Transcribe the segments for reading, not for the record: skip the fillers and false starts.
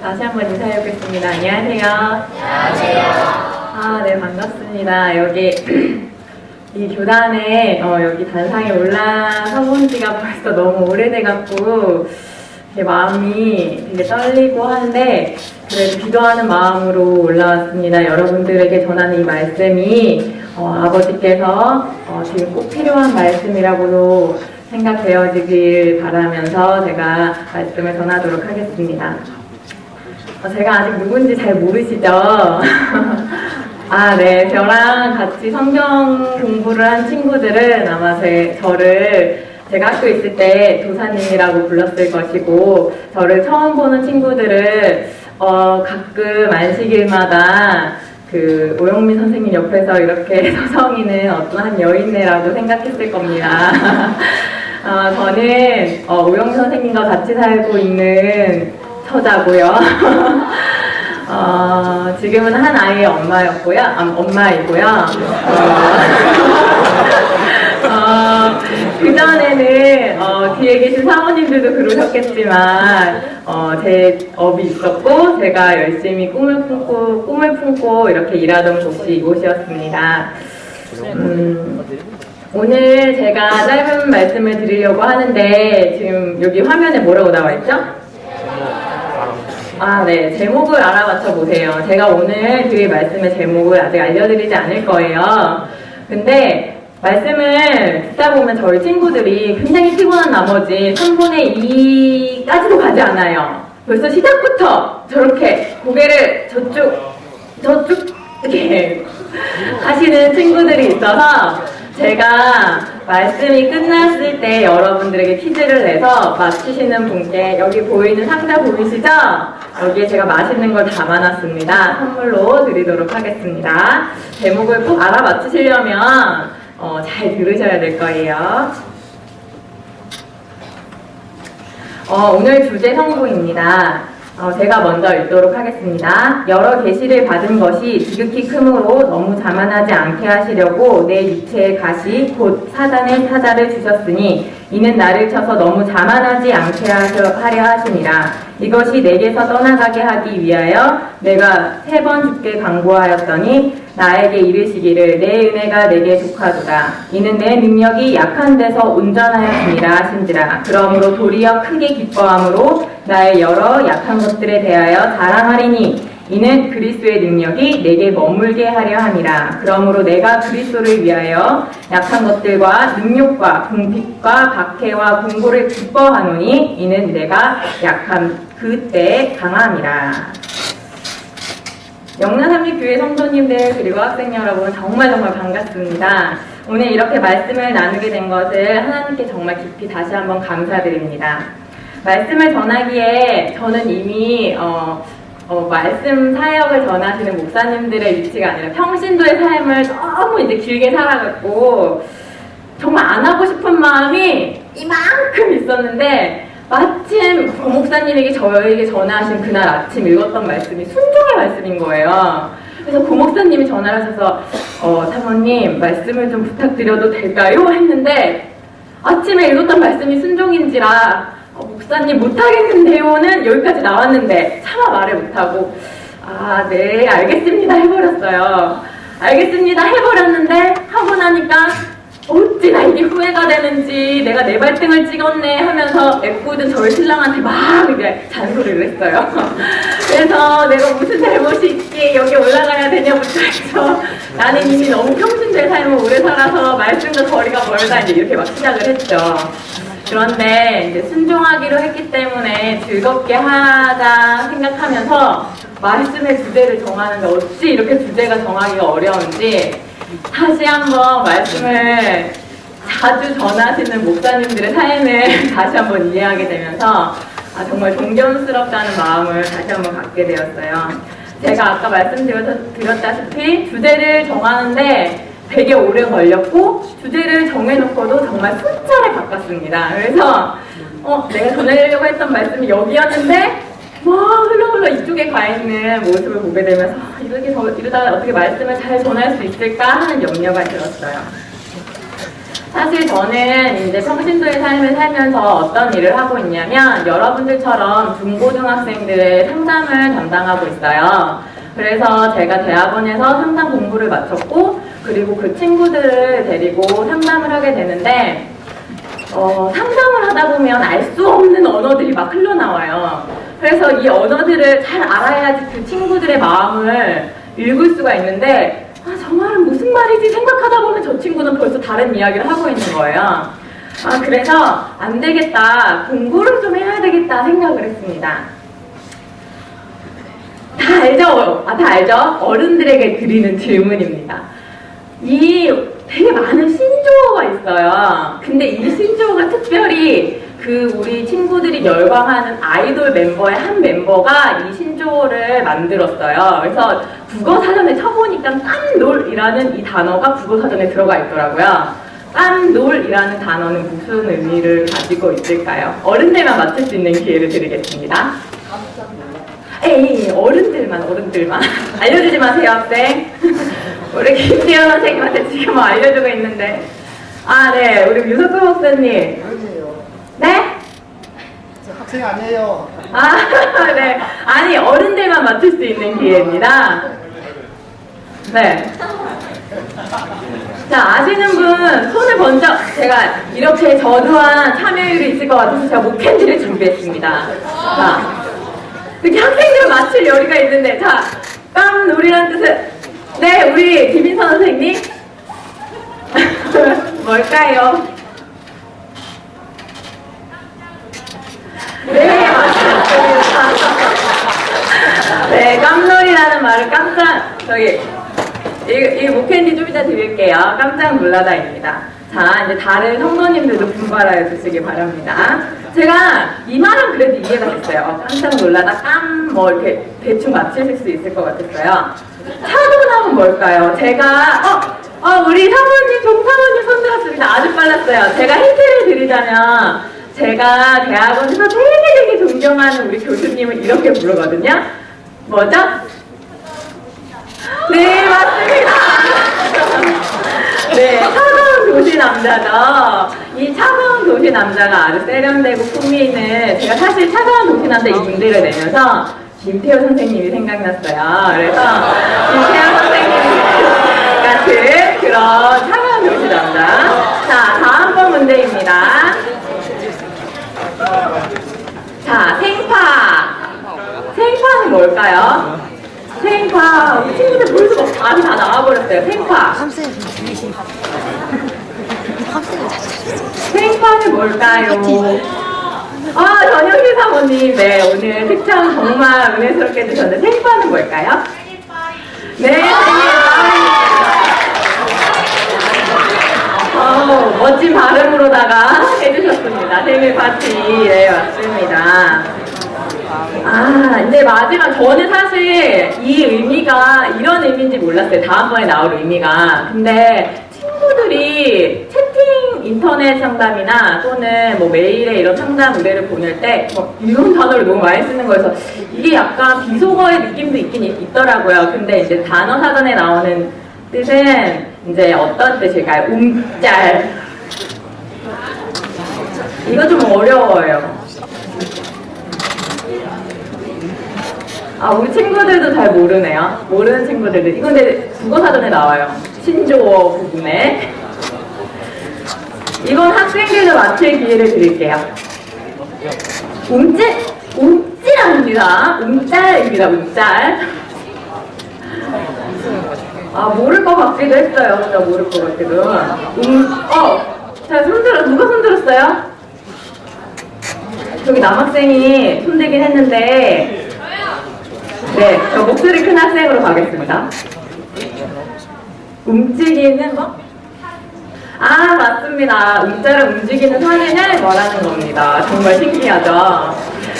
다시 한번 인사해 보겠습니다. 안녕하세요. 안녕하세요. 네, 반갑습니다. 여기 이 교단에 여기 단상에 올라서 본 지가 벌써 너무 오래돼갖고 제 마음이 되게 떨리고 한데 그래도 기도하는 마음으로 올라왔습니다. 여러분들에게 전하는 이 말씀이 아버지께서 지금 꼭 필요한 말씀이라고도 생각되어지길 바라면서 제가 말씀을 전하도록 하겠습니다. 제가 아직 누군지 잘 모르시죠? 네. 저랑 같이 성경 공부를 한 친구들은 아마 제가 학교 있을 때 도사님이라고 불렀을 것이고, 저를 처음 보는 친구들은 가끔 안식일마다 그 오영민 선생님 옆에서 이렇게 서성이는 어떤 한 여인네라고 생각했을 겁니다. 저는 오영민 선생님과 같이 살고 있는 처자고요. 지금은 한 아이의 엄마이고요. 그전에는 뒤에 계신 사모님들도 그러셨겠지만 제 업이 있었고 제가 열심히 꿈을 품고 이렇게 일하던 곳이 이곳이었습니다. 오늘 제가 짧은 말씀을 드리려고 하는데 지금 여기 화면에 뭐라고 나와 있죠? 네. 제목을 알아맞혀 보세요. 제가 오늘 드릴 말씀의 제목을 아직 알려드리지 않을 거예요. 근데 말씀을 듣다 보면 저희 친구들이 굉장히 피곤한 나머지 3분의 2까지도 가지 않아요. 벌써 시작부터 저렇게 고개를 저쪽 이렇게 하시는 친구들이 있어서 제가 말씀이 끝났을 때 여러분들에게 퀴즈를 내서 맞추시는 분께 여기 보이는 상자 보이시죠? 여기에 제가 맛있는 걸 담아놨습니다. 선물로 드리도록 하겠습니다. 제목을 꼭 알아맞히시려면 잘 들으셔야 될 거예요. 오늘 주제 성구입니다. 제가 먼저 읽도록 하겠습니다. 여러 계시를 받은 것이 지극히 크므로 너무 자만하지 않게 하시려고 내 육체의 가시 곧 사단의 사자를 주셨으니 이는 나를 쳐서 너무 자만하지 않게 하려 하심이라. 이것이 내게서 떠나가게 하기 위하여 내가 3번 주께 간구하였더니 나에게 이르시기를 내 은혜가 내게 족하도다. 이는 내 능력이 약한 데서 온전하였습니다 하신지라. 그러므로 도리어 크게 기뻐함으로 나의 여러 약한 것들에 대하여 자랑하리니 이는 그리스도의 능력이 내게 머물게 하려 함이라. 그러므로 내가 그리스도를 위하여 약한 것들과 능욕과 궁핍과 박해와 공고를 기뻐하노니 이는 내가 약한 그때 강함이라. 영남삼립교회 성도님들 그리고 학생 여러분 정말 반갑습니다. 오늘 이렇게 말씀을 나누게 된 것을 하나님께 정말 깊이 다시 한번 감사드립니다. 말씀을 전하기에 저는 이미 말씀 사역을 전하시는 목사님들의 위치가 아니라 평신도의 삶을 너무 이제 길게 살아갔고 정말 안 하고 싶은 마음이 이만큼 있었는데 마침 고 목사님에게 저에게 전화하신 그날 아침 읽었던 말씀이 순종의 말씀인 거예요. 그래서 고 목사님이 전화를 하셔서 사모님 말씀을 좀 부탁드려도 될까요? 했는데 아침에 읽었던 말씀이 순종인지라 목사님 못하겠는데요는 여기까지 나왔는데 차마 말을 못하고 네 알겠습니다 해버렸어요. 알겠습니다 해버렸는데 하고 나니까 어찌나 이게 후회가 되는지 내가 내 발등을 찍었네 하면서 애꿎은 저희 신랑한테 막 이제 잔소리를 했어요. 그래서 내가 무슨 잘못이 있기에 여기 올라가야 되냐부터 해서 나는 이미 너무 평신도의 삶을 오래 살아서 말씀과 거리가 멀다 이제 이렇게 막 시작을 했죠. 그런데 이제 순종하기로 했기 때문에 즐겁게 하자 생각하면서 말씀의 주제를 정하는데 어찌 이렇게 주제가 정하기가 어려운지 다시 한번 말씀을 자주 전하시는 목사님들의 삶을 다시 한번 이해하게 되면서 정말 존경스럽다는 마음을 다시 한번 갖게 되었어요. 제가 아까 말씀드렸다시피 주제를 정하는데 되게 오래 걸렸고 주제를 정해놓고도 정말 순찰에 가깝습니다. 그래서 내가 전하려고 했던 말씀이 여기였는데 흘러 이쪽에 가 있는 모습을 보게 되면서 이러다가 어떻게 말씀을 잘 전할 수 있을까 하는 염려가 들었어요. 사실 저는 이제 평신도의 삶을 살면서 어떤 일을 하고 있냐면 여러분들처럼 중고등학생들의 상담을 담당하고 있어요. 그래서 제가 대학원에서 상담 공부를 마쳤고 그리고 그 친구들을 데리고 상담을 하게 되는데 상담을 하다 보면 알 수 없는 언어들이 막 흘러나와요. 그래서 이 언어들을 잘 알아야지 그 친구들의 마음을 읽을 수가 있는데 저 말은 무슨 말이지 생각하다 보면 저 친구는 벌써 다른 이야기를 하고 있는 거예요. 그래서 안 되겠다, 공부를 좀 해야 되겠다 생각을 했습니다. 다 알죠? 다 알죠? 어른들에게 드리는 질문입니다. 되게 많은 신조어가 있어요. 근데 이 신조어가 특별히 우리 친구들이 열광하는 아이돌 멤버의 한 멤버가 이 신조어를 만들었어요. 그래서 국어사전에 쳐보니까 깜놀이라는 이 단어가 국어사전에 들어가 있더라고요. 깜놀이라는 단어는 무슨 의미를 가지고 있을까요? 어른들만 맞출 수 있는 기회를 드리겠습니다. 에이, 어른들만. 알려주지 마세요, 학생. 우리 김지현 선생님한테 지금 알려주고 있는데. 네, 우리 유석구 목사님. 네? 저 학생 아니에요. 네. 아니, 어른들만 맞출 수 있는 기회입니다. 네. 자, 아시는 분 손을 먼저, 제가 이렇게 저조한 참여율이 있을 것 같아서 제가 목캔디를 준비했습니다. 자, 이렇게 학생들을 맞출 여유가 있는데, 자, 깜놀이라는 뜻은, 네, 우리 김인선 선생님. 뭘까요? 네, 맞습니다. 네, 깜놀이라는 말을 이 목캔디 좀 이따 드릴게요. 깜짝 놀라다입니다. 자, 이제 다른 성도님들도 분발하여 주시기 바랍니다. 제가 이 말은 그래도 이해가 됐어요. 깜짝 놀라다, 이렇게 대충 맞추실 수 있을 것 같았어요. 차도남은 뭘까요? 제가, 우리 사모님, 종사모님 손 들었습니다. 아주 빨랐어요. 제가 힌트를 드리자면, 제가 대학원에서 되게 존경하는 우리 교수님을 이렇게 부르거든요. 뭐죠? 네, 맞습니다. 네, 차가운 도시 남자죠. 이 차가운 도시 남자가 아주 세련되고 품위있는, 제가 사실 차가운 도시 남자 이 문제를 내면서 김태호 선생님이 생각났어요. 그래서 김태호 선생님 같은 그런 차가운 도시 남자. 자, 다음번 문제입니다. 자, 생파는 뭘까요? 생파. 우리 친구들 벌써 답이 다 나와버렸어요. 생파. 생파는 뭘까요? 전영실 사모님, 네, 오늘 특정 정말 은혜스럽게 해주셨는데, 생파는 뭘까요? 네, 생일파입니다. 멋진 발음으로다가 해주셨습니다. 생일 파티. 네, 맞습니다. 이제 마지막, 저는 사실 이 의미가 이런 의미인지 몰랐어요. 다음번에 나올 의미가. 근데 친구들이 채팅 인터넷 상담이나 또는 메일에 이런 상담 의뢰를 보낼 때 이런 단어를 너무 많이 쓰는 거여서 이게 약간 비속어의 느낌도 있긴 있더라고요. 근데 이제 단어 사전에 나오는 뜻은 이제 어떤 뜻일까요? 움짤. 이거 좀 어려워요. 우리 친구들도 잘 모르네요. 모르는 친구들도. 이건 근데 국어사전에 나와요. 신조어 부분에. 이건 학생들도 맞출 기회를 드릴게요. 움찔합니다. 움짤입니다. 움짤. 모를 것 같기도 했어요. 진짜 모를 것 같기도. 자, 누가 손들었어요? 저기 남학생이 손들긴 했는데, 네, 저 목소리 큰 학생으로 가겠습니다. 움직이는 뭐? 맞습니다. 움짤을 움직이는 사진을 말하는 겁니다. 정말 신기하죠?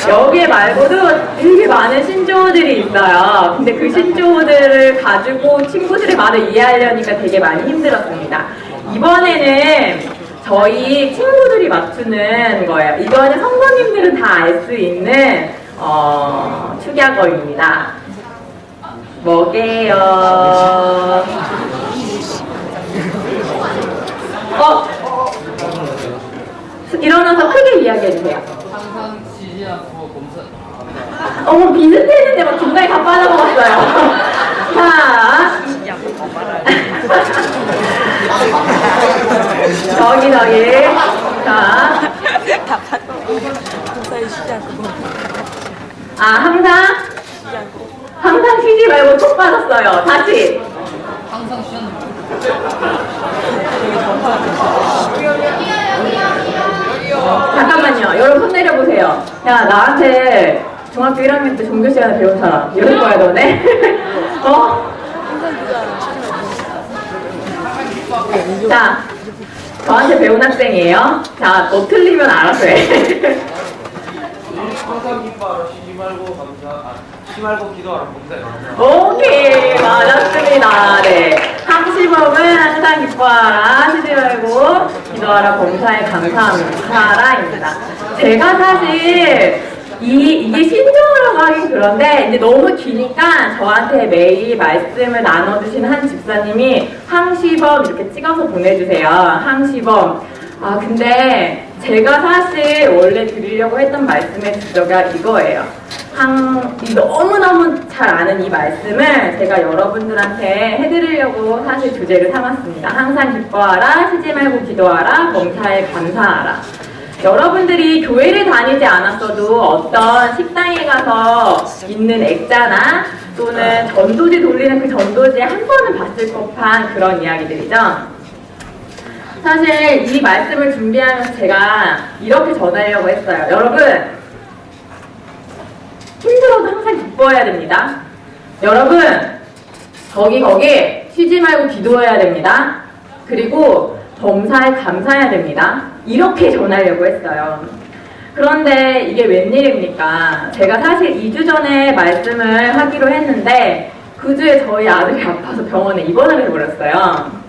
여기에 말고도 되게 많은 신조어들이 있어요. 근데 그 신조어들을 가지고 친구들의 말을 이해하려니까 되게 많이 힘들었습니다. 이번에는 저희 친구들이 맞추는 거예요. 이거는 성도님들은 다 알 수 있는 축약어입니다. 뭐게요? 일어나서 크게 이야기해주세요. 항상 쉬지 않고 검사. 어머, 비슷했는데 막 중간에 다 빠져먹었어요. 자. 저기. 자. 아, 항상 쉬지 말고 톡 빠졌어요. 다시. 항상 쉬었는데. 잠깐만요. 여러분 손 내려보세요. 야, 나한테 중학교 1학년 때 종교 시간에 배운 사람. 이럴 거야, 너네? 어? 자, 저한테 배운 학생이에요. 자, 너 틀리면 알아서 해. 항상 기뻐하라 쉬지 말고 쉬지 말고 기도하라 봉사에 감사하라. 오케이, 맞았습니다. 네. 항시범은 항상 기뻐하라, 쉬지 말고 기도하라, 범사에 감사하라입니다. 제가 사실 이게 신조어라고 하긴 그런데 이제 너무 기니까 저한테 매일 말씀을 나눠주시는 한 집사님이 항시범 이렇게 찍어서 보내주세요. 항시범. 아, 근데 제가 사실 원래 드리려고 했던 말씀의 주제가 이거예요. 너무너무 잘 아는 이 말씀을 제가 여러분들한테 해드리려고 사실 주제를 삼았습니다. 항상 기뻐하라, 쉬지 말고 기도하라, 범사에 감사하라. 여러분들이 교회를 다니지 않았어도 어떤 식당에 가서 있는 액자나 또는 전도지 돌리는 그 전도지에 한 번은 봤을 법한 그런 이야기들이죠. 사실 이 말씀을 준비하면서 제가 이렇게 전하려고 했어요. 여러분, 힘들어도 항상 기뻐해야 됩니다. 여러분, 거기 쉬지 말고 기도해야 됩니다. 그리고 범사에 감사해야 됩니다. 이렇게 전하려고 했어요. 그런데 이게 웬일입니까? 제가 사실 2주 전에 말씀을 하기로 했는데 그 주에 저희 아들이 아파서 병원에 입원을 해버렸어요.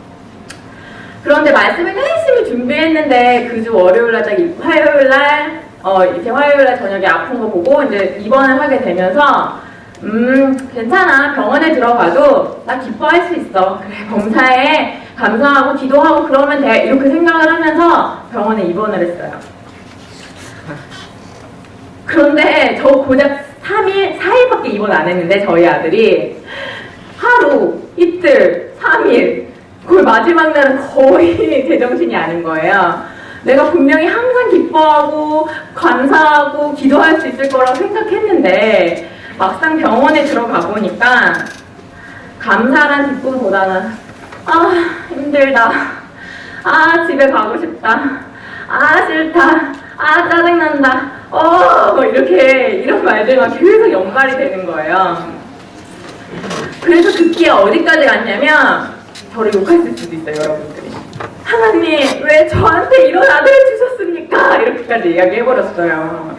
그런데 말씀을 열심히 준비했는데 그 주 월요일날 화요일날 이렇게 화요일날 저녁에 아픈 거 보고 이제 입원을 하게 되면서 괜찮아, 병원에 들어가도 나 기뻐할 수 있어, 그래, 범사에 감사하고 기도하고 그러면 돼, 이렇게 생각을 하면서 병원에 입원을 했어요. 그런데 저 고작 3일, 4일밖에 입원 안 했는데 저희 아들이 하루, 이틀, 3일, 그 마지막 날은 거의 제정신이 아닌 거예요. 내가 분명히 항상 기뻐하고 감사하고 기도할 수 있을 거라고 생각했는데 막상 병원에 들어가 보니까 감사란 기쁨보다는 아, 힘들다, 아, 집에 가고 싶다, 아, 싫다, 아, 짜증난다, 뭐 이렇게 이런 말들만 계속 연발이 되는 거예요. 그래서 듣기에 어디까지 갔냐면 저를 욕했을 수도 있어요, 여러분들이. 하나님, 왜 저한테 이런 아들을 주셨습니까? 이렇게까지 이야기해버렸어요.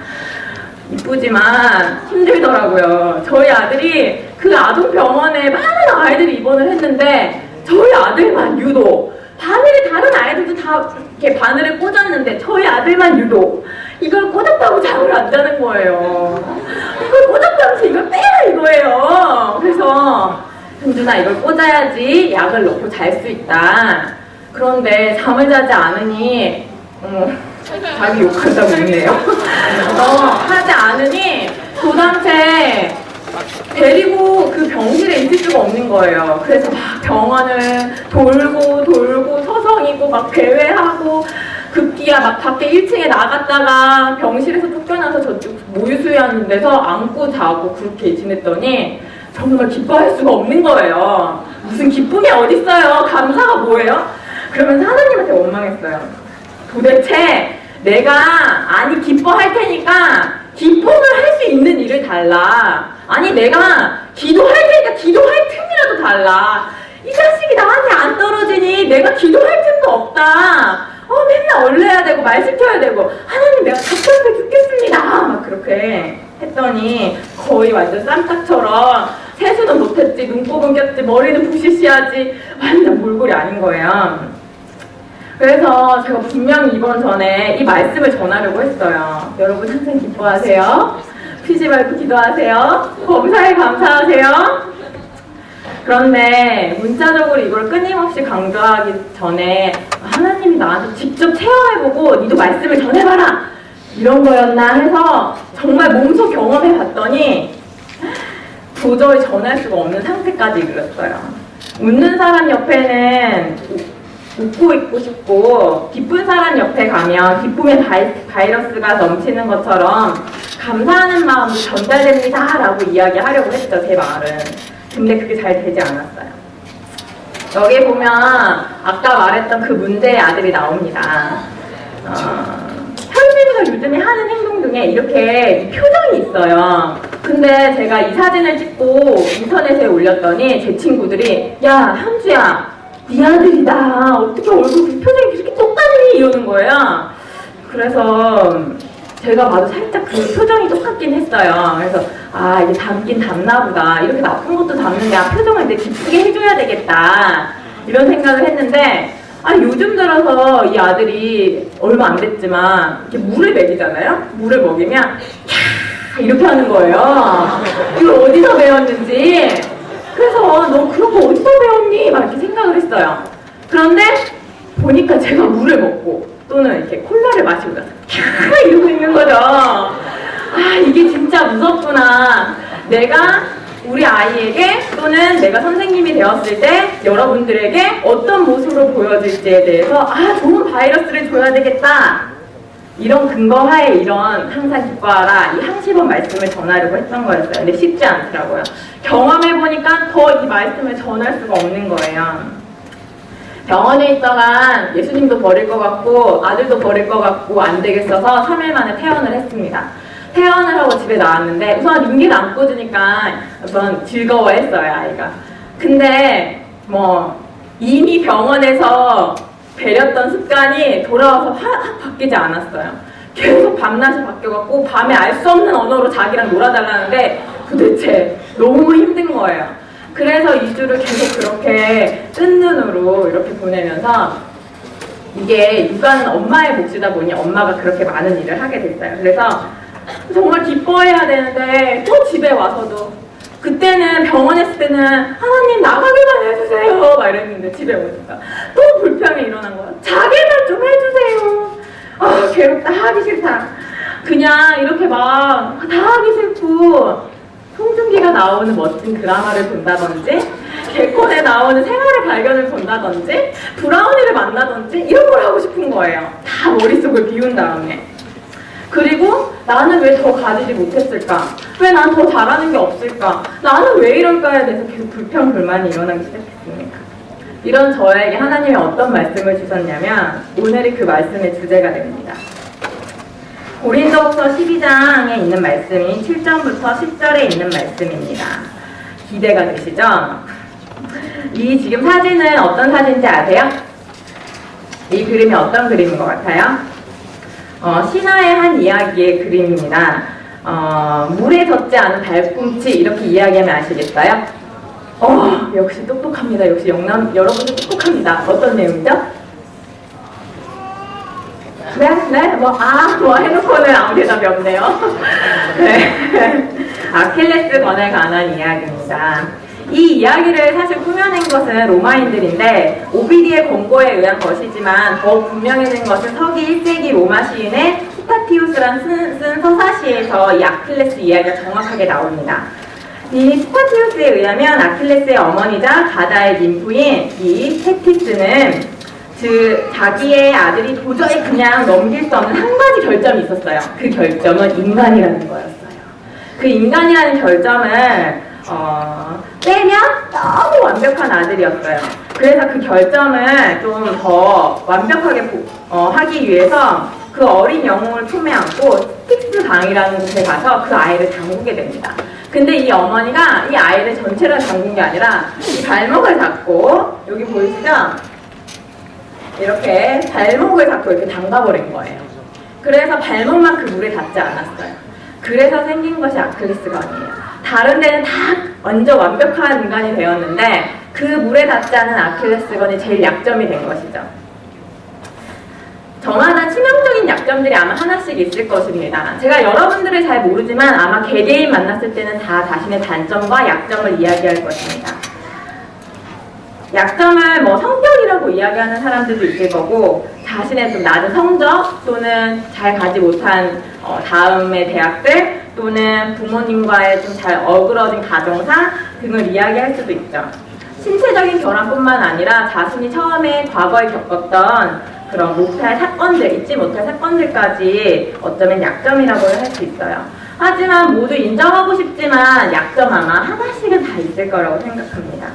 이쁘지만 힘들더라고요. 저희 아들이 그 아동병원에 많은 아이들이 입원을 했는데 저희 아들만 유독, 바늘에 다른 아이들도 다 이렇게 바늘에 꽂았는데 저희 아들만 유독 이걸 꽂았다고 잠을 안 자는 거예요. 이걸 꽂았다면서 이걸 빼라 이거예요. 그래서 현준아, 이걸 꽂아야지 약을 넣고 잘 수 있다. 그런데 잠을 자지 않으니 자기 욕한다고 있네요. 하지 않으니 도당체 데리고 그 병실에 있을 수가 없는 거예요. 그래서 막 병원을 돌고 서성이고 막 배회하고 급기야 막 밖에 1층에 나갔다가 병실에서 쫓겨나서 저쪽 모유수유하는 데서 안고 자고 그렇게 지냈더니 정말 기뻐할 수가 없는 거예요. 무슨 기쁨이 어딨어요? 감사가 뭐예요? 그러면서 하나님한테 원망했어요. 도대체 내가 아니 기뻐할 테니까 기쁨을 할 수 있는 일을 달라. 아니 내가 기도할 테니까 기도할 틈이라도 달라. 이 자식이 나한테 안 떨어지니 내가 기도할 틈도 없다. 맨날 얼려야 되고 말 시켜야 되고 하나님 내가 답답해 죽겠습니다. 막 그렇게 했더니 거의 완전 쌈딱처럼 세수는 못했지, 눈곱은 꼈지, 머리는 부시시하지, 완전 몰골이 아닌 거예요. 그래서 제가 분명히 이번 전에 이 말씀을 전하려고 했어요. 여러분 항상 기뻐하세요. 쉬지 말고 기도하세요. 범사에 감사하세요. 그런데 문자적으로 이걸 끊임없이 강조하기 전에 하나님이 나한테 직접 체험해보고 니도 말씀을 전해봐라 이런 거였나 해서 정말 몸소 경험해봤더니 도저히 전할 수가 없는 상태까지 이르렀어요. 웃는 사람 옆에는 웃고 있고 싶고 기쁜 사람 옆에 가면 기쁨의 바이러스가 넘치는 것처럼 감사하는 마음도 전달됩니다 라고 이야기하려고 했죠, 제 말은. 근데 그게 잘 되지 않았어요. 여기 보면 아까 말했던 그 문제의 아들이 나옵니다. 현진이가 요즘에 하는 행동 중에 이렇게 표정이 있어요. 근데 제가 이 사진을 찍고 인터넷에 올렸더니 제 친구들이 야 현주야 네 아들이다 어떻게 얼굴 그 표정이 그렇게 똑같니 이러는 거예요. 그래서 제가 봐도 살짝 그 표정이 똑같긴 했어요. 그래서 아 이게 닮긴 닮나 보다 이렇게 나쁜 것도 닮는데 아 표정을 이제 기쁘게 해줘야 되겠다 이런 생각을 했는데 아 요즘 들어서 이 아들이 얼마 안 됐지만 이렇게 물을 먹이잖아요. 물을 먹이면 캬 이렇게 하는 거예요. 이걸 어디서 배웠는지. 그래서 너 그런 거 어디서 배웠니? 막 이렇게 생각을 했어요. 그런데 보니까 제가 물을 먹고 또는 이렇게 콜라를 마시고 나서 캬 이러고 있는 거죠. 아 이게 진짜 무섭구나. 내가 우리 아이에게 또는 내가 선생님이 되었을 때 여러분들에게 어떤 모습으로 보여질지에 대해서 아 좋은 바이러스를 줘야 되겠다 이런 근거하에 이런 항상 기뻐하라 이 항시범 말씀을 전하려고 했던 거였어요. 근데 쉽지 않더라고요. 경험해보니까 더 이 말씀을 전할 수가 없는 거예요. 병원에 있다가 예수님도 버릴 것 같고 아들도 버릴 것 같고 안 되겠어서 3일 만에 퇴원을 했습니다. 퇴원을 하고 집에 나왔는데 우선 윤기를 안 꽂으니까 우선 즐거워했어요 아이가. 근데 뭐 이미 병원에서 배렸던 습관이 돌아와서 확 바뀌지 않았어요. 계속 밤낮이 바뀌어갖고 밤에 알 수 없는 언어로 자기랑 놀아달라는데 도대체 너무 힘든 거예요. 그래서 2주를 계속 그렇게 뜬 눈으로 이렇게 보내면서 이게 육아는 엄마의 몫이다 보니 엄마가 그렇게 많은 일을 하게 됐어요. 그래서 정말 기뻐해야 되는데 또 집에 와서도 그때는 병원에 있을 때는 하나님 나가게만 해주세요 막 이랬는데 집에 오니까 또 불평이 일어난 거야. 자기만 좀 해주세요. 아 괴롭다 하기 싫다. 그냥 이렇게 막 다 하기 싫고 송중기가 나오는 멋진 드라마를 본다든지 개콘에 나오는 생활의 발견을 본다든지 브라우니를 만나든지 이런 걸 하고 싶은 거예요. 다 머릿속을 비운 다음에. 그리고 나는 왜 더 가지지 못했을까? 왜 난 더 잘하는 게 없을까? 나는 왜 이럴까에 대해서 계속 불평, 불만이 일어나기 시작했습니다. 이런 저에게 하나님이 어떤 말씀을 주셨냐면 오늘이 그 말씀의 주제가 됩니다. 고린도후서 12장에 있는 말씀이 7절부터 10절에 있는 말씀입니다. 기대가 되시죠? 이 지금 사진은 어떤 사진인지 아세요? 이 그림이 어떤 그림인 것 같아요? 신화의 한 이야기의 그림입니다. 물에 젖지 않은 달꿈치 이렇게 이야기하면 아시겠어요? 역시 똑똑합니다. 역시 여러분들 똑똑합니다. 어떤 내용이죠? 네? 뭐 해놓고는 아무 대답이 없네요. 네. 아킬레스건에 관한 이야기입니다. 이 이야기를 사실 꾸며낸 것은 로마인들인데 오비디의 권고에 의한 것이지만 더욱 분명해진 것은 서기 1세기 로마 시인의 스타티우스란 쓴 서사시에서 이 아킬레스 이야기가 정확하게 나옵니다. 이 스타티우스에 의하면 아킬레스의 어머니자 바다의 ним프인 이 테티스는 자기의 아들이 도저히 그냥 넘길 수 없는 한 가지 결점이 있었어요. 그 결점은 인간이라는 거였어요. 그 인간이라는 결점을 빼면 너무 완벽한 아들이었어요. 그래서 그 결점을 좀 더 완벽하게 하기 위해서 그 어린 영웅을 품에 안고 스틱스 강이라는 곳에 가서 그 아이를 담그게 됩니다. 근데 이 어머니가 이 아이를 전체를 담근 게 아니라 이 발목을 잡고 여기 보이시죠? 이렇게 발목을 잡고 이렇게 담가버린 거예요. 그래서 발목만 그 물에 닿지 않았어요. 그래서 생긴 것이 아킬레스건이에요. 다른 데는 다 완전 완벽한 인간이 되었는데 그 물에 닿지 않은 아킬레스건이 제일 약점이 된 것이죠. 저마다 치명적인 약점들이 아마 하나씩 있을 것입니다. 제가 여러분들을 잘 모르지만 아마 개개인 만났을 때는 다 자신의 단점과 약점을 이야기할 것입니다. 약점을 뭐 성격이라고 이야기하는 사람들도 있을 거고, 자신의 좀 낮은 성적 또는 잘 가지 못한 다음의 대학들 또는 부모님과의 좀 잘 어그러진 가정사 등을 이야기할 수도 있죠. 신체적인 결함뿐만 아니라 자신이 처음에 과거에 겪었던 그런 못할 사건들, 잊지 못할 사건들까지 어쩌면 약점이라고 할 수 있어요. 하지만 모두 인정하고 싶지만 약점 아마 하나씩은 다 있을 거라고 생각합니다.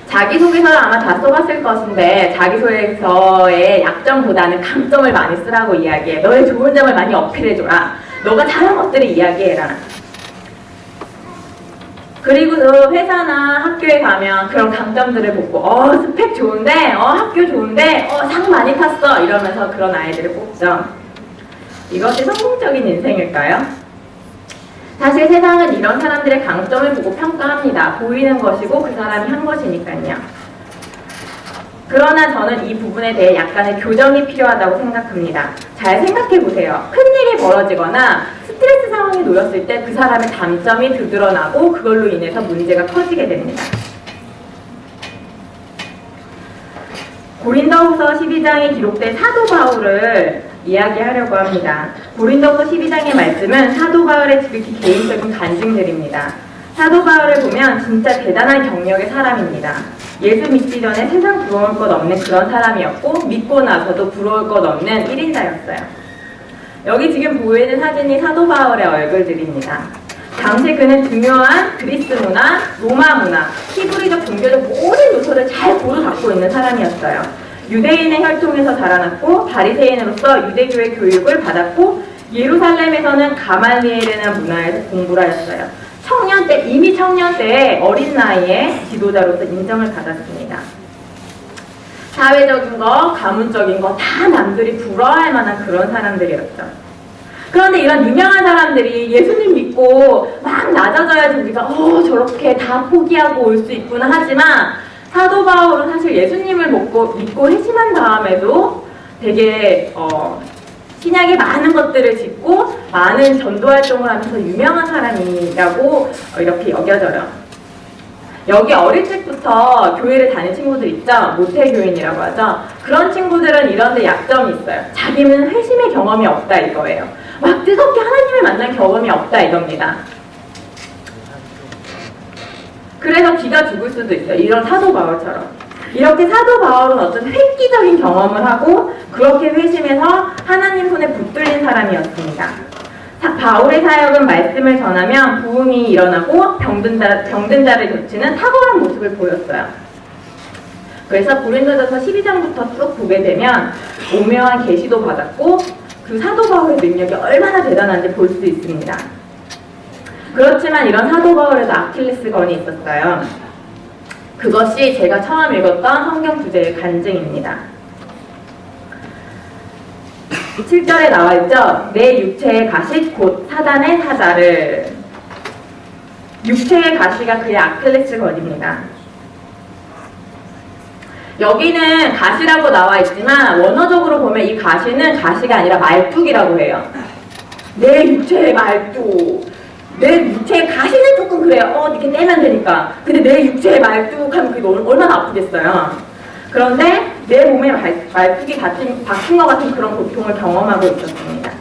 자기소개서를 아마 다 써봤을 것인데 자기소개서의 약점보다는 강점을 많이 쓰라고 이야기해. 너의 좋은 점을 많이 어필해줘라. 너가 잘한 것들을 이야기해라. 그리고 회사나 학교에 가면 그런 강점들을 보고 스펙 좋은데 학교 좋은데 상 많이 탔어 이러면서 그런 아이들을 뽑죠. 이것이 성공적인 인생일까요? 사실 세상은 이런 사람들의 강점을 보고 평가합니다. 보이는 것이고 그 사람이 한 것이니까요. 그러나 저는 이 부분에 대해 약간의 교정이 필요하다고 생각합니다. 잘 생각해보세요. 큰일이 벌어지거나 스트레스 상황에 놓였을 때 그 사람의 단점이 드러나고 그걸로 인해서 문제가 커지게 됩니다. 고린도후서 12장에 기록된 사도 바울을 이야기하려고 합니다. 고린도후서 12장의 말씀은 사도 바울의 지극히 개인적인 간증들입니다. 사도 바울을 보면 진짜 대단한 경력의 사람입니다. 예수 믿기 전에 세상 부러울 것 없는 그런 사람이었고 믿고 나서도 부러울 것 없는 1인자였어요. 여기 지금 보이는 사진이 사도 바울의 얼굴들입니다. 당시 그는 중요한 그리스 문화, 로마 문화, 히브리적 종교적 모든 요소를 잘 고루 갖고 있는 사람이었어요. 유대인의 혈통에서 자라났고 바리새인으로서 유대교의 교육을 받았고 예루살렘에서는 가말리엘이라는 문화에서 공부를 하였어요. 이미 청년 때에 어린 나이에 지도자로서 인정을 받았습니다. 사회적인 거, 가문적인 거 다 남들이 부러워할 만한 그런 사람들이었죠. 그런데 이런 유명한 사람들이 예수님 믿고 막 낮아져야지 우리가 저렇게 다 포기하고 올 수 있구나 하지만 사도 바울은 사실 예수님을 믿고 회심한 다음에도 되게 신약에 많은 것들을 짓고 많은 전도 활동을 하면서 유명한 사람이라고 이렇게 여겨져요. 여기 어릴 적부터 교회를 다닌 친구들 있죠? 모태교인이라고 하죠? 그런 친구들은 이런 데 약점이 있어요. 자기는 회심의 경험이 없다 이거예요. 막 뜨겁게 하나님을 만난 경험이 없다 이겁니다. 그래서 기가 죽을 수도 있어요. 이런 사도 바울처럼. 이렇게 사도 바울은 어떤 획기적인 경험을 하고 그렇게 회심해서 하나님 손에 붙들린 사람이었습니다. 바울의 사역은 말씀을 전하면 부흥이 일어나고 병든 자를 고치는 탁월한 모습을 보였어요. 그래서 고린도전서 12장부터 쭉 보게 되면 오묘한 계시도 받았고 그 사도 바울의 능력이 얼마나 대단한지 볼 수 있습니다. 그렇지만 이런 사도 바울에도 아킬레스건이 있었어요. 그것이 제가 처음 읽었던 성경 주제의 간증입니다. 7절에 나와 있죠. 내 육체의 가시 곧 사단의 사자를. 육체의 가시가 그의 아킬레스건입니다. 여기는 가시라고 나와 있지만 원어적으로 보면 이 가시는 가시가 아니라 말뚝이라고 해요. 내 육체의 말뚝. 내 육체의 가시는 조금 그래요. 이렇게 떼면 되니까. 근데 내 육체의 말뚝하면 그게 얼마나 아프겠어요. 그런데 내 몸에 말뚝이 박힌 것 같은 그런 고통을 경험하고 있었습니다.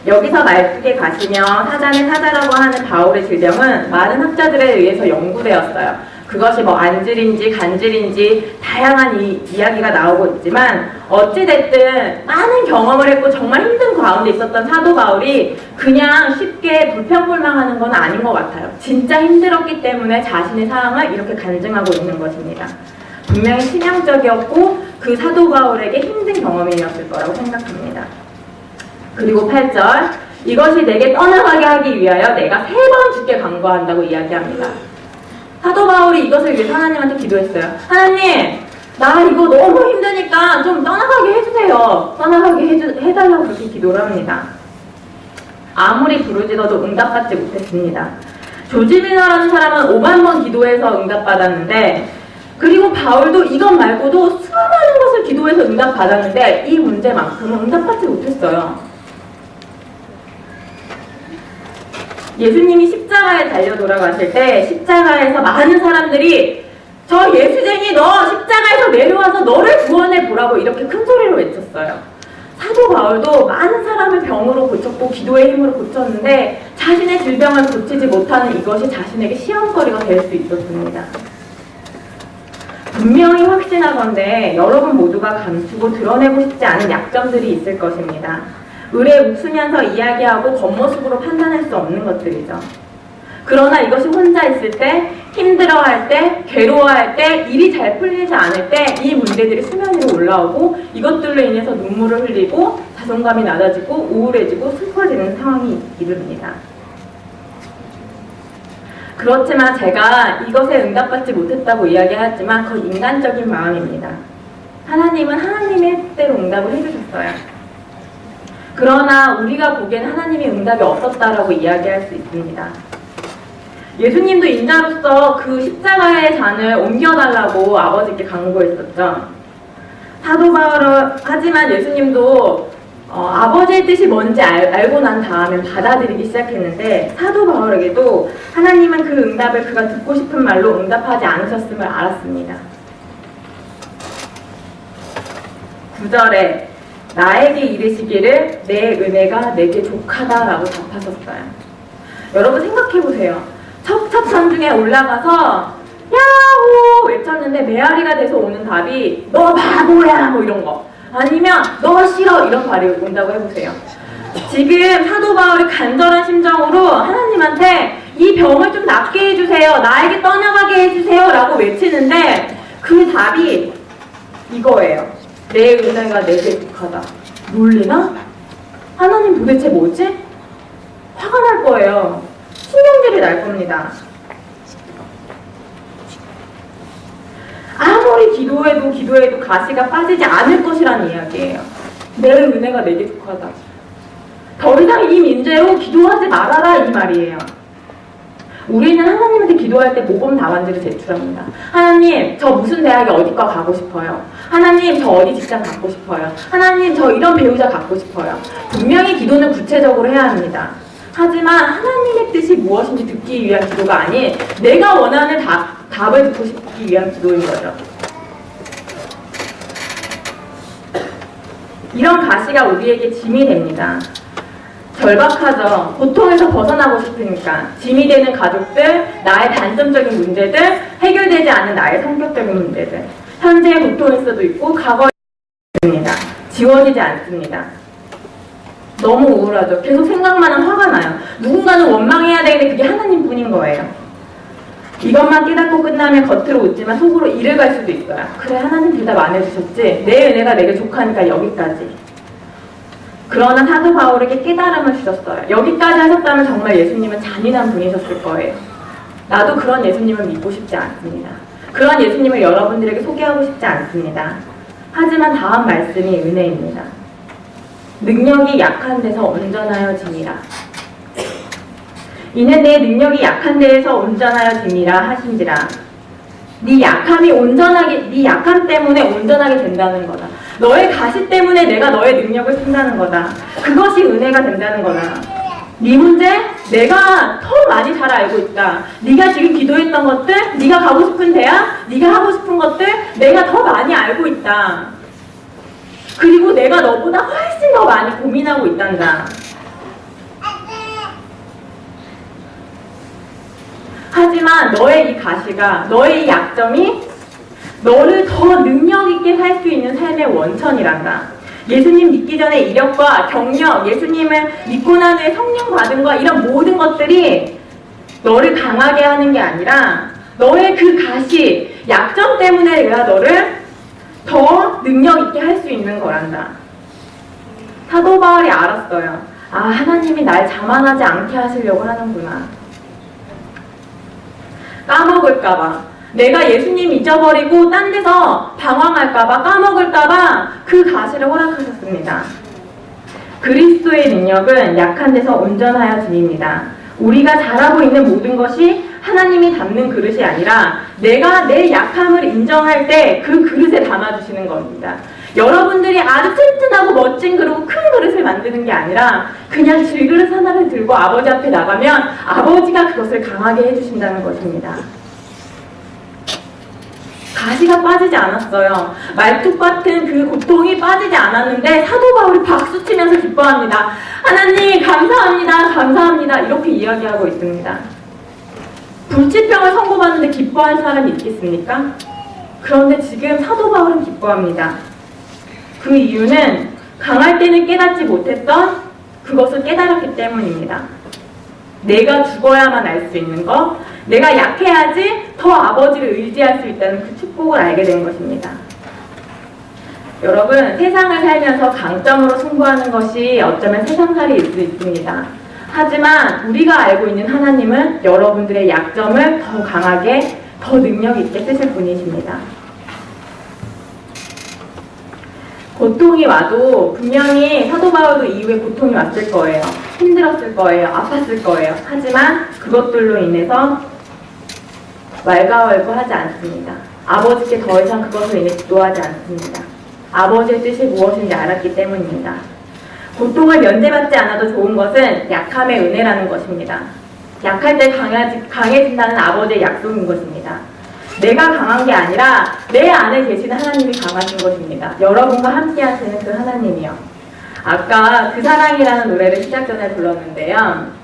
여기서 말뚝에 가시며 사단의 사자라고 하는 바울의 질병은 많은 학자들에 의해서 연구되었어요. 그것이 안질인지 간질인지 다양한 이야기가 나오고 있지만 어찌됐든 많은 경험을 했고 정말 힘든 가운데 있었던 사도 바울이 그냥 쉽게 불평불망하는 건 아닌 것 같아요. 진짜 힘들었기 때문에 자신의 상황을 이렇게 간증하고 있는 것입니다. 분명히 신앙적이었고 그 사도 바울에게 힘든 경험이었을 거라고 생각합니다. 그리고 8절 이것이 내게 떠나가게 하기 위하여 내가 3번 주께 간구한다고 이야기합니다. 사도 바울이 이것을 위해서 하나님한테 기도했어요. 하나님, 나 이거 너무 힘드니까 좀 떠나가게 해주세요. 떠나가게 해달라고 그렇게 기도를 합니다. 아무리 부르짖어도 응답받지 못했습니다. 조지미너라는 사람은 5만 번 기도해서 응답받았는데 그리고 바울도 이것 말고도 수많은 것을 기도해서 응답받았는데 이 문제만큼은 응답받지 못했어요. 예수님이 십자가에 달려 돌아가실 때 십자가에서 많은 사람들이 저 예수쟁이 너 십자가에서 내려와서 너를 구원해 보라고 이렇게 큰 소리로 외쳤어요. 사도 바울도 많은 사람을 병으로 고쳤고 기도의 힘으로 고쳤는데 자신의 질병을 고치지 못하는 이것이 자신에게 시험거리가 될 수 있었습니다. 분명히 확신하건대 여러분 모두가 감추고 드러내고 싶지 않은 약점들이 있을 것입니다. 의뢰 웃으면서 이야기하고 겉모습으로 판단할 수 없는 것들이죠. 그러나 이것이 혼자 있을 때, 힘들어할 때, 괴로워할 때, 일이 잘 풀리지 않을 때 이 문제들이 수면 위로 올라오고 이것들로 인해서 눈물을 흘리고 자존감이 낮아지고 우울해지고 슬퍼지는 상황이 이릅니다. 그렇지만 제가 이것에 응답받지 못했다고 이야기하지만 그건 인간적인 마음입니다. 하나님은 하나님의 뜻대로 응답을 해주셨어요. 그러나 우리가 보기엔 하나님의 응답이 없었다라고 이야기할 수 있습니다. 예수님도 인자로서 그 십자가의 잔을 옮겨달라고 아버지께 강구했었죠. 사도 바울은 하지만 예수님도 아버지의 뜻이 뭔지 알고 난 다음에 받아들이기 시작했는데 사도 바울에게도 하나님은 그 응답을 그가 듣고 싶은 말로 응답하지 않으셨음을 알았습니다. 9절에 나에게 이르시기를 내 은혜가 내게 족하다라고 답하셨어요. 여러분 생각해보세요. 첩첩산중에 올라가서 야호 외쳤는데 메아리가 돼서 오는 답이 너 바보야 뭐 이런 거, 아니면 너 싫어 이런 말이 온다고 해보세요. 지금 사도 바울이 간절한 심정으로 하나님한테 이 병을 좀 낫게 해주세요, 나에게 떠나가게 해주세요 라고 외치는데 그 답이 이거예요. 내 은혜가 내게 족하다. 놀리나? 하나님 도대체 뭐지? 화가 날 거예요. 신경질이 날 겁니다. 아무리 기도해도 가시가 빠지지 않을 것이라는 이야기예요. 내 은혜가 내게 족하다. 더 이상 이 문제로 기도하지 말아라 이 말이에요. 우리는 하나님한테 기도할 때 모범 답안지를 제출합니다. 하나님 저 무슨 대학에 어디과 가고 싶어요. 하나님 저 어디 직장 갖고 싶어요. 하나님 저 이런 배우자 갖고 싶어요. 분명히 기도는 구체적으로 해야 합니다. 하지만 하나님의 뜻이 무엇인지 듣기 위한 기도가 아닌 내가 원하는 답을 듣고 싶기 위한 기도인 거죠. 이런 가시가 우리에게 짐이 됩니다. 절박하죠. 고통에서 벗어나고 싶으니까. 짐이 되는 가족들, 나의 단점적인 문제들, 해결되지 않은 나의 성격적인 문제들. 현재의 고통일 수도 있고 과거의 문제입니다. 지워지지 않습니다. 너무 우울하죠. 계속 생각만 하면 화가 나요. 누군가는 원망해야 되는데 그게 하나님뿐인 거예요. 이것만 깨닫고 끝나면 겉으로 웃지만 속으로 이를 갈 수도 있어요. 그래 하나님 대답 안 해주셨지? 내 은혜가 내게 족하니까 여기까지. 그러나 사도 바울에게 깨달음을 주셨어요. 여기까지 하셨다면 정말 예수님은 잔인한 분이셨을 거예요. 나도 그런 예수님을 믿고 싶지 않습니다. 그런 예수님을 여러분들에게 소개하고 싶지 않습니다. 하지만 다음 말씀이 은혜입니다. 능력이 약한 데서 온전하여 지니라. 이는 내 능력이 약한 데에서 온전하여 지니라 하신지라. 네 약함 때문에 온전하게 된다는 거다. 너의 가시 때문에 내가 너의 능력을 쓴다는 거다. 그것이 은혜가 된다는 거다. 네 문제 내가 더 많이 잘 알고 있다. 네가 지금 기도했던 것들, 네가 가고 싶은 대학, 네가 하고 싶은 것들 내가 더 많이 알고 있다. 그리고 내가 너보다 훨씬 더 많이 고민하고 있단다. 하지만 너의 이 가시가, 너의 이 약점이 너를 더 능력 있게 살 수 있는 삶의 원천이란다. 예수님 믿기 전에 이력과 경력, 예수님을 믿고 난 후에 성령 받은 거, 이런 모든 것들이 너를 강하게 하는 게 아니라 너의 그 가시, 약점 때문에 내가 너를 더 능력 있게 할 수 있는 거란다. 사도 바울이 알았어요. 아, 하나님이 날 자만하지 않게 하시려고 하는구나. 까먹을까봐, 내가 예수님 잊어버리고 딴 데서 방황할까봐, 까먹을까봐 그 가시를 허락하셨습니다. 그리스도의 능력은 약한 데서 온전하여 지닙니다. 우리가 잘하고 있는 모든 것이 하나님이 담는 그릇이 아니라 내가 내 약함을 인정할 때 그 그릇에 담아주시는 겁니다. 여러분들이 아주 튼튼하고 멋진 그릇, 큰 그릇을 만드는 게 아니라 그냥 질그릇 하나를 들고 아버지 앞에 나가면 아버지가 그것을 강하게 해주신다는 것입니다. 가시가 빠지지 않았어요. 말뚝 같은 그 고통이 빠지지 않았는데 사도 바울이 박수치면서 기뻐합니다. 하나님 감사합니다. 감사합니다. 이렇게 이야기하고 있습니다. 불치병을 선고받는데 기뻐할 사람이 있겠습니까? 그런데 지금 사도 바울은 기뻐합니다. 그 이유는 강할 때는 깨닫지 못했던 그것을 깨달았기 때문입니다. 내가 죽어야만 알 수 있는 것, 내가 약해야지 더 아버지를 의지할 수 있다는 그 축복을 알게 된 것입니다. 여러분, 세상을 살면서 강점으로 승부하는 것이 어쩌면 세상살이일 수 있습니다. 하지만 우리가 알고 있는 하나님은 여러분들의 약점을 더 강하게, 더 능력 있게 쓰실 분이십니다. 고통이 와도 분명히 사도 바울도 이후에 고통이 왔을 거예요. 힘들었을 거예요. 아팠을 거예요. 하지만 그것들로 인해서 왈가왈부하지 않습니다. 아버지께 더 이상 그것을 인해 기도하지 않습니다. 아버지의 뜻이 무엇인지 알았기 때문입니다. 고통을 면제받지 않아도 좋은 것은 약함의 은혜라는 것입니다. 약할 때 강해진다는 아버지의 약속인 것입니다. 내가 강한 게 아니라 내 안에 계시는 하나님이 강하신 것입니다. 여러분과 함께 하시는 그 하나님이요. 아까 그 사랑이라는 노래를 시작 전에 불렀는데요.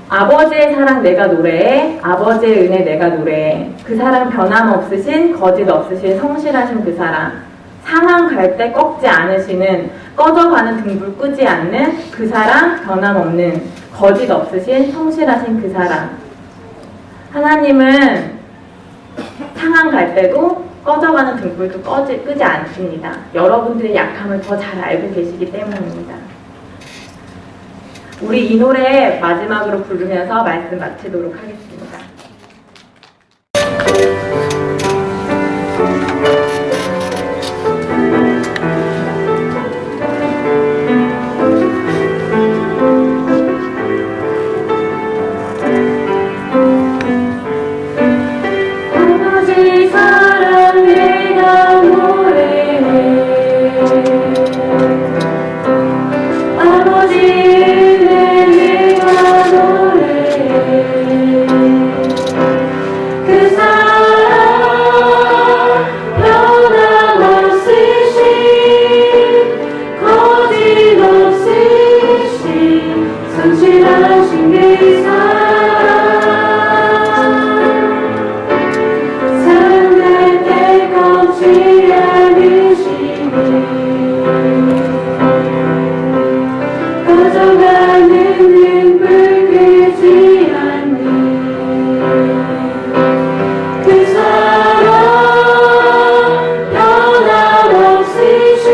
아버지의 사랑 내가 노래해, 아버지의 은혜 내가 노래해. 그 사랑 변함없으신, 거짓 없으신, 성실하신 그 사랑. 상한 갈 때 꺾지 않으시는, 꺼져가는 등불 끄지 않는 그 사랑, 변함없는, 거짓 없으신, 성실하신 그 사랑. 하나님은 상한 갈 때도 꺼져가는 등불도 끄지 않습니다. 여러분들의 약함을 더 잘 알고 계시기 때문입니다. 우리 이 노래 마지막으로 부르면서 말씀 마치도록 하겠습니다. 아버지 사랑 내가 노래해 아버지 그 사랑 변함없으신 거짓 없으신 성실하신 그 사랑 사랑할 때 꺾지 않으시니 꺼져가는 눈물 끄지 않는 그 사랑 변함없으신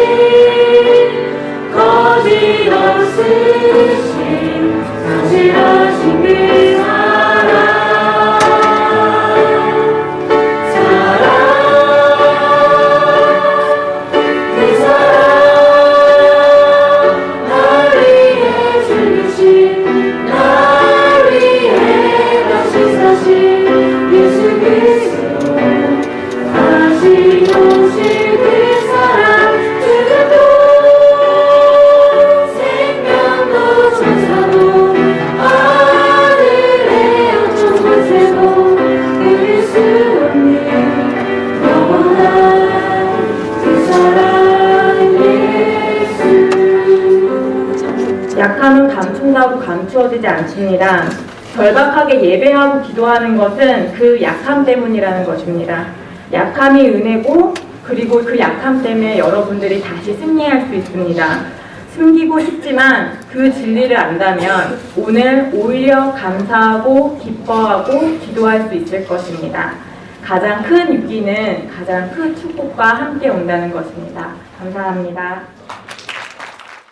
거짓 없으신 성실하신 그 사랑 그 사랑 날 위해 죽으신 날 위해 다시 사신 예수 그리스도 다시 오실 그 사랑 죽음도 생명도 천사도 하늘의 어떤 권세도 이길 수 없는 영원한 그 사랑 예수 약함은 감춘다고 감추어지지 않습니다. 절박하게 예배하고 기도하는 것은 그 약함 때문이라는 것입니다. 약함이 은혜고 그리고 그 약함 때문에 여러분들이 다시 승리할 수 있습니다. 숨기고 싶지만 그 진리를 안다면 오늘 오히려 감사하고 기뻐하고 기도할 수 있을 것입니다. 가장 큰 위기는 가장 큰 축복과 함께 온다는 것입니다. 감사합니다.